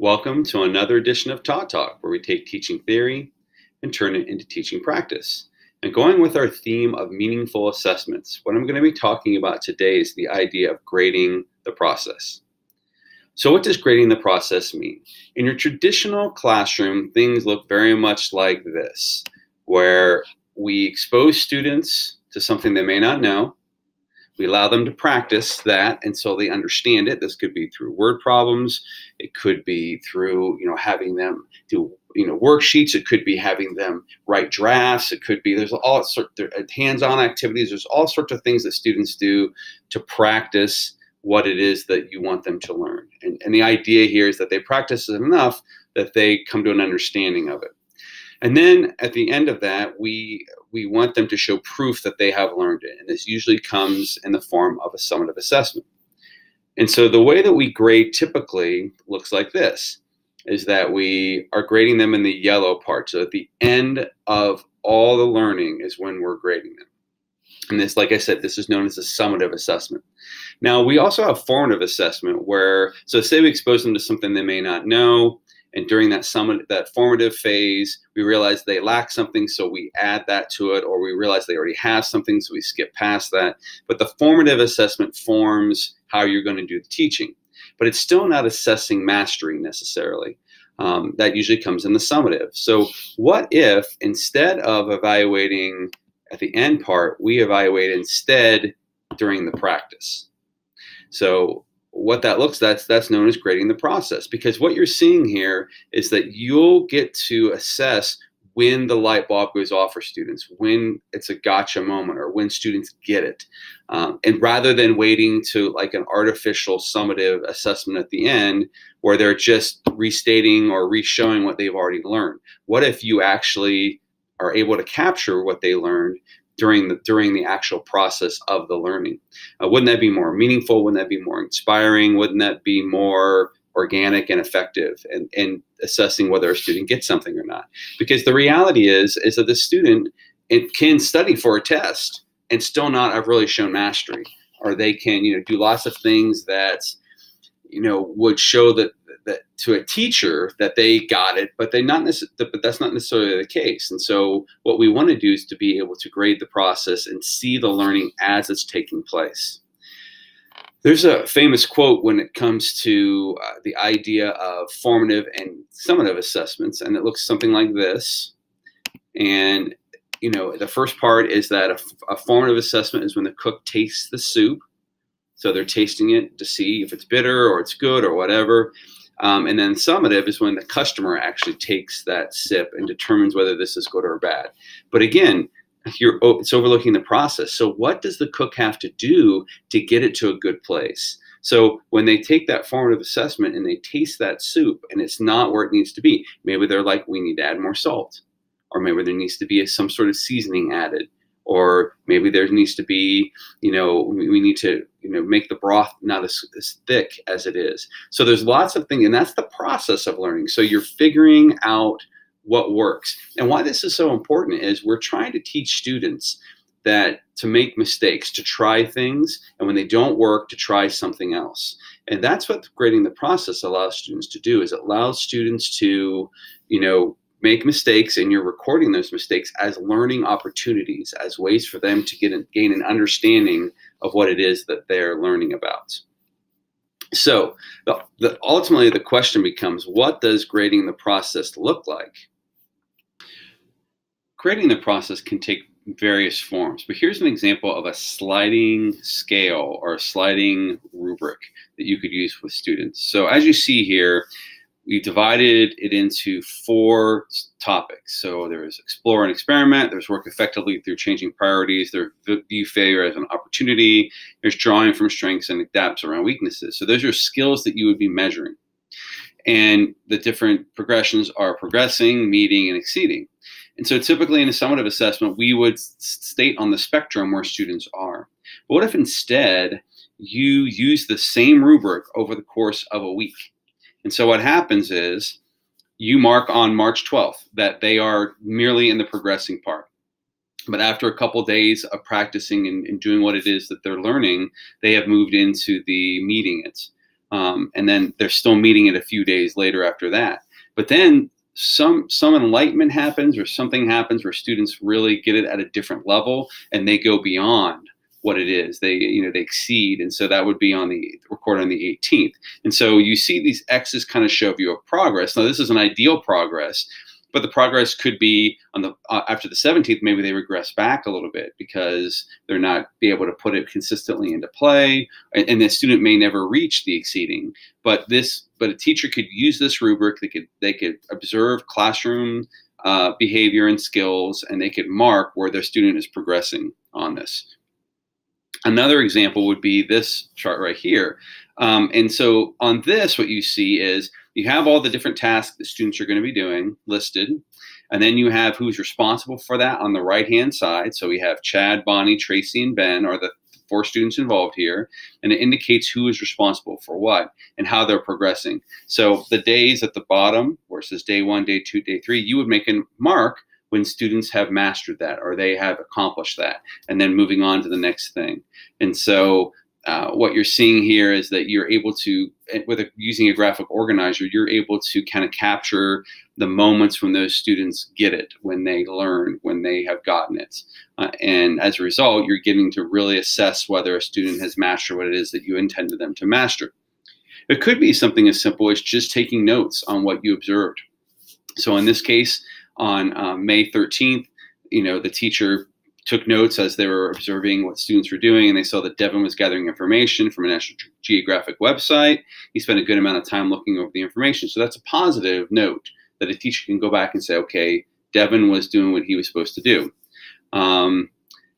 Welcome to another edition of Todd Talk, where we take teaching theory and turn it into teaching practice. And going with our theme of meaningful assessments, what I'm going to be talking about today is the idea of grading the process. So what does grading the process mean? In your traditional classroom, things look very much like this, where we expose students to something they may not know. We allow them to practice that until they understand it. This could be through word problems. It could be through, having them do, worksheets. It could be having them write drafts. It could be, there's all sorts of hands-on activities. There's all sorts of things that students do to practice what it is that you want them to learn. And the idea here is that they practice it enough that they come to an understanding of it. And then at the end of that, we want them to show proof that they have learned it. And this usually comes in the form of a summative assessment. And so the way that we grade typically looks like this, is that we are grading them in the yellow part. So at the end of all the learning is when we're grading them. And this, like I said, this is known as a summative assessment. Now, we also have formative assessment where, so say we expose them to something they may not know, and during that formative phase, we realize they lack something, so we add that to it, or we realize they already have something, so we skip past that. But the formative assessment forms how you're going to do the teaching. But it's still not assessing mastery necessarily. That usually comes in the summative. So what if instead of evaluating at the end part, we evaluate instead during the practice? So what that looks, that's known as grading the process, because what you're seeing here is that you'll get to assess when the light bulb goes off for students, when it's a gotcha moment, or when students get it. And rather than waiting to like an artificial summative assessment at the end where they're just restating or re-showing what they've already learned, what if you actually are able to capture what they learned during the actual process of the learning? Wouldn't that be more meaningful? Wouldn't that be more inspiring? Wouldn't that be more organic and effective in assessing whether a student gets something or not? Because the reality is that the student can study for a test and still not have really shown mastery, or they can do lots of things that would show that to a teacher that they got it, but that's not necessarily the case. And so what we want to do is to be able to grade the process and see the learning as it's taking place. There's a famous quote when it comes to the idea of formative and summative assessments, and it looks something like this. And the first part is that a formative assessment is when the cook tastes the soup. So they're tasting it to see if it's bitter or it's good or whatever. And then summative is when the customer actually takes that sip and determines whether this is good or bad. But again, it's overlooking the process. So what does the cook have to do to get it to a good place? So when they take that formative assessment and they taste that soup and it's not where it needs to be, maybe they're like, we need to add more salt, or maybe there needs to be some sort of seasoning added, or maybe there needs to be, we need to, make the broth not as thick as it is. So there's lots of things, and that's the process of learning. So you're figuring out what works. And why this is so important is we're trying to teach students that to make mistakes, to try things, and when they don't work, to try something else. And that's what grading the process allows students to do, is it allows students to, make mistakes, and you're recording those mistakes as learning opportunities, as ways for them to gain an understanding of what it is that they're learning about. So ultimately the question becomes, what does grading the process look like? Grading the process can take various forms, but here's an example of a sliding scale or a sliding rubric that you could use with students. So as you see here, we divided it into 4 topics. So there's explore and experiment, there's work effectively through changing priorities, there's view failure as an opportunity, there's drawing from strengths and adapts around weaknesses. So those are skills that you would be measuring. And the different progressions are progressing, meeting, and exceeding. And so typically in a summative assessment, we would state on the spectrum where students are. But what if instead you use the same rubric over the course of a week? And so what happens is you mark on March 12th that they are merely in the progressing part. But after a couple of days of practicing and doing what it is that they're learning, they have moved into the meeting it. And then they're still meeting it a few days later after that. But then some enlightenment happens, or something happens where students really get it at a different level and they go beyond what it is. They exceed. And so that would be recorded on the 18th. And so you see these X's kind of show view of progress. Now, this is an ideal progress, but the progress could be on after the 17th, maybe they regress back a little bit because they're not be able to put it consistently into play, and the student may never reach the exceeding. But a teacher could use this rubric. They could observe classroom behavior and skills, and they could mark where their student is progressing on this. Another example would be this chart right here. And so on this, what you see is you have all the different tasks that students are going to be doing listed. And then you have who's responsible for that on the right-hand side. So we have Chad, Bonnie, Tracy, and Ben are the 4 students involved here. And it indicates who is responsible for what and how they're progressing. So the days at the bottom, where it says day 1, day 2, day 3, you would make a mark when students have mastered that or they have accomplished that, and then moving on to the next thing. And so what you're seeing here is that you're able to, using a graphic organizer, you're able to kind of capture the moments when those students get it, when they learn, when they have gotten it. And as a result, you're getting to really assess whether a student has mastered what it is that you intended them to master. It could be something as simple as just taking notes on what you observed. So in this case, on May 13th, the teacher took notes as they were observing what students were doing, and they saw that Devin was gathering information from a National Geographic website. He spent a good amount of time looking over the information. So that's a positive note that a teacher can go back and say, okay, Devin was doing what he was supposed to do.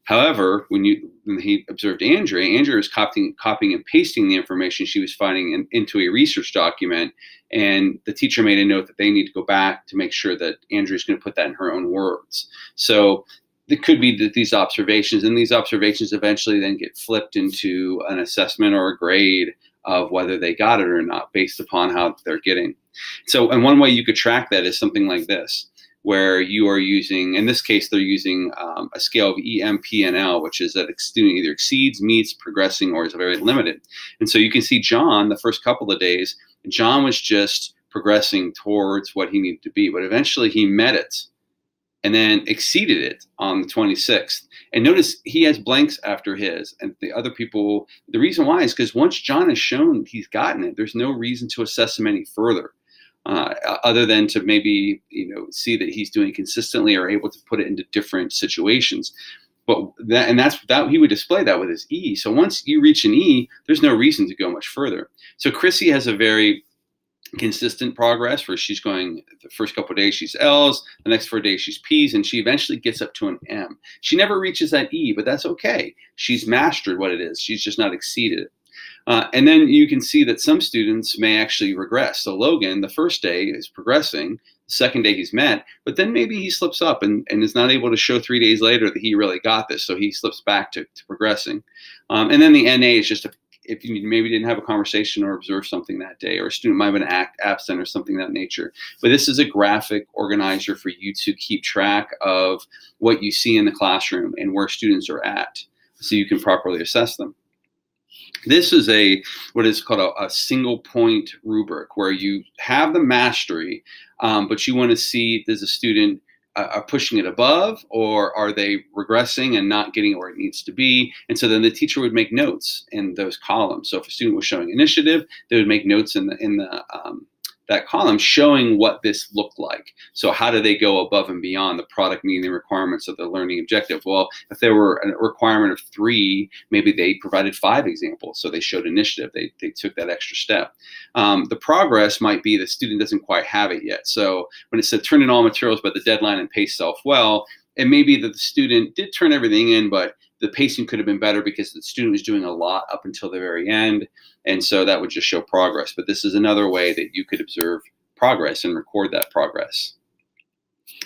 However, when he observed Andrea was copying and pasting the information she was finding into a research document, and the teacher made a note that they need to go back to make sure that Andrea's going to put that in her own words. So it could be that these observations eventually then get flipped into an assessment or a grade of whether they got it or not based upon how they're getting. So, and one way you could track that is something like this, where you are using, in this case, they're using a scale of EMPNL, which is that a student either exceeds, meets, progressing, or is very limited. And so you can see John, the first couple of days, John was just progressing towards what he needed to be, but eventually he met it and then exceeded it on the 26th. And notice he has blanks after his, and the other people, the reason why is because once John has shown he's gotten it, there's no reason to assess him any further. Other than to maybe see that he's doing consistently or able to put it into different situations. But that's he would display that with his E. So once you reach an E, there's no reason to go much further. So Chrissy has a very consistent progress where she's going, the first couple of days she's L's, the next 4 days she's P's, and she eventually gets up to an M. She never reaches that E, but that's okay. She's mastered what it is. She's just not exceeded it. And then you can see that some students may actually regress. So Logan, the first day is progressing, the second day he's met, but then maybe he slips up and is not able to show 3 days later that he really got this. So he slips back to progressing. And then the NA is just if you maybe didn't have a conversation or observe something that day, or a student might have been absent or something of that nature. But this is a graphic organizer for you to keep track of what you see in the classroom and where students are at so you can properly assess them. This is what is called a single point rubric, where you have the mastery, but you want to see, does a student are pushing it above, or are they regressing and not getting it where it needs to be? And so then the teacher would make notes in those columns. So if a student was showing initiative, they would make notes in that column showing what this looked like. So how do they go above and beyond the product meeting the requirements of the learning objective? Well, if there were a requirement of 3, maybe they provided 5 examples. So they showed initiative. They took that extra step. The progress might be the student doesn't quite have it yet. So when it said turn in all materials by the deadline and pace self well, it may be that the student did turn everything in, but the pacing could have been better because the student was doing a lot up until the very end. And so that would just show progress. But this is another way that you could observe progress and record that progress.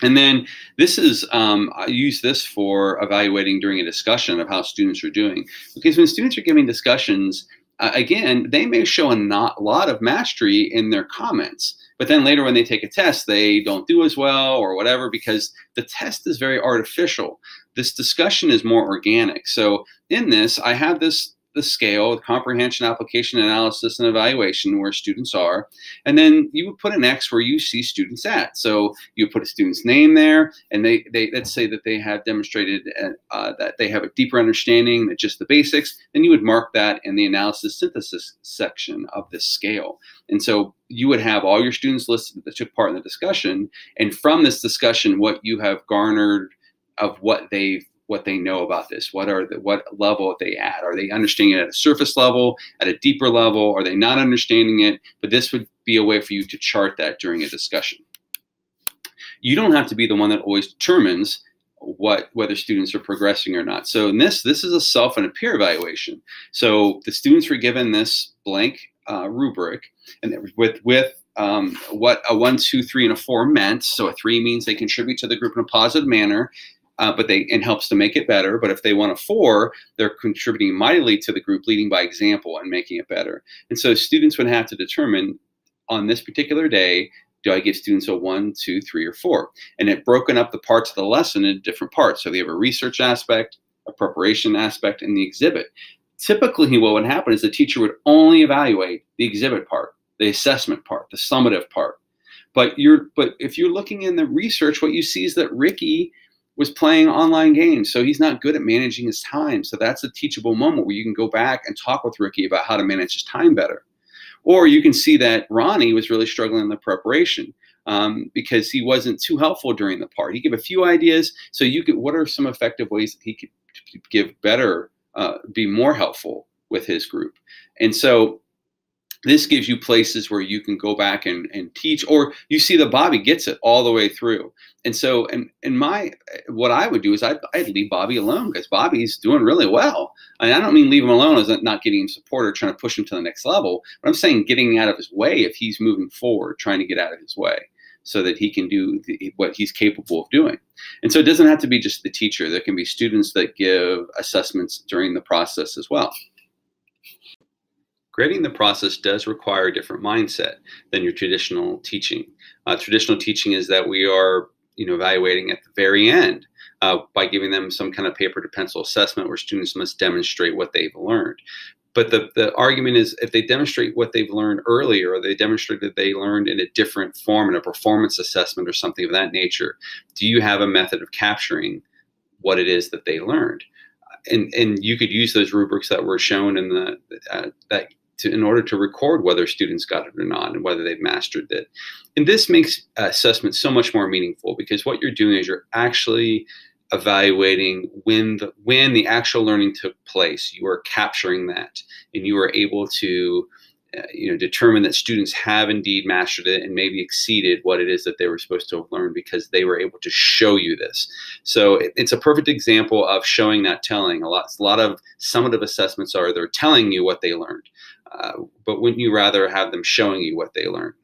And then this is, I use this for evaluating during a discussion of how students are doing. Because when students are giving discussions, again, they may show a lot of mastery in their comments. But then later when they take a test, they don't do as well or whatever, because the test is very artificial. This discussion is more organic. So in this, I have this the scale, comprehension, application, analysis, and evaluation, where students are. And then you would put an X where you see students at. So you put a student's name there, and they let's say that they have demonstrated that they have a deeper understanding than just the basics. Then you would mark that in the analysis synthesis section of this scale. And so you would have all your students listed that took part in the discussion, and from this discussion, what you have garnered of what they know about this. What level are they at? Are they understanding it at a surface level, at a deeper level? Are they not understanding it? But this would be a way for you to chart that during a discussion. You don't have to be the one that always determines whether students are progressing or not. So in this is a self and a peer evaluation. So the students were given this blank rubric, and with what a 1, 2, 3, and a 4 meant. So a 3 means they contribute to the group in a positive manner. And helps to make it better. But if they want a 4, they're contributing mightily to the group, leading by example and making it better. And so students would have to determine on this particular day, do I give students a 1, 2, 3, or 4? And it broken up the parts of the lesson into different parts. So they have a research aspect, a preparation aspect, and the exhibit. Typically, what would happen is the teacher would only evaluate the exhibit part, the assessment part, the summative part. But if you're looking in the research, what you see is that Ricky was playing online games, so he's not good at managing his time. So that's a teachable moment where you can go back and talk with Ricky about how to manage his time better. Or you can see that Ronnie was really struggling in the preparation because he wasn't too helpful during the part. He gave a few ideas. So what are some effective ways that he could give better, be more helpful with his group? And so this gives you places where you can go back and teach, or you see that Bobby gets it all the way through. And so, what I would do is I'd leave Bobby alone, because Bobby's doing really well. And I don't mean leave him alone as not getting him support or trying to push him to the next level, but I'm saying getting out of his way if he's moving forward, trying to get out of his way so that he can do what he's capable of doing. And so it doesn't have to be just the teacher. There can be students that give assessments during the process as well. Grading the process does require a different mindset than your traditional teaching. Traditional teaching is that we are, evaluating at the very end by giving them some kind of paper to pencil assessment where students must demonstrate what they've learned. But the argument is, if they demonstrate what they've learned earlier, or they demonstrate that they learned in a different form, in a performance assessment or something of that nature, do you have a method of capturing what it is that they learned? And you could use those rubrics that were shown in in order to record whether students got it or not and whether they've mastered it. And this makes assessment so much more meaningful, because what you're doing is you're actually evaluating when the actual learning took place. You are capturing that, and you are able to determine that students have indeed mastered it and maybe exceeded what it is that they were supposed to have learned, because they were able to show you this. So it's a perfect example of showing, not telling. A lot of summative assessments they're telling you what they learned, but wouldn't you rather have them showing you what they learned?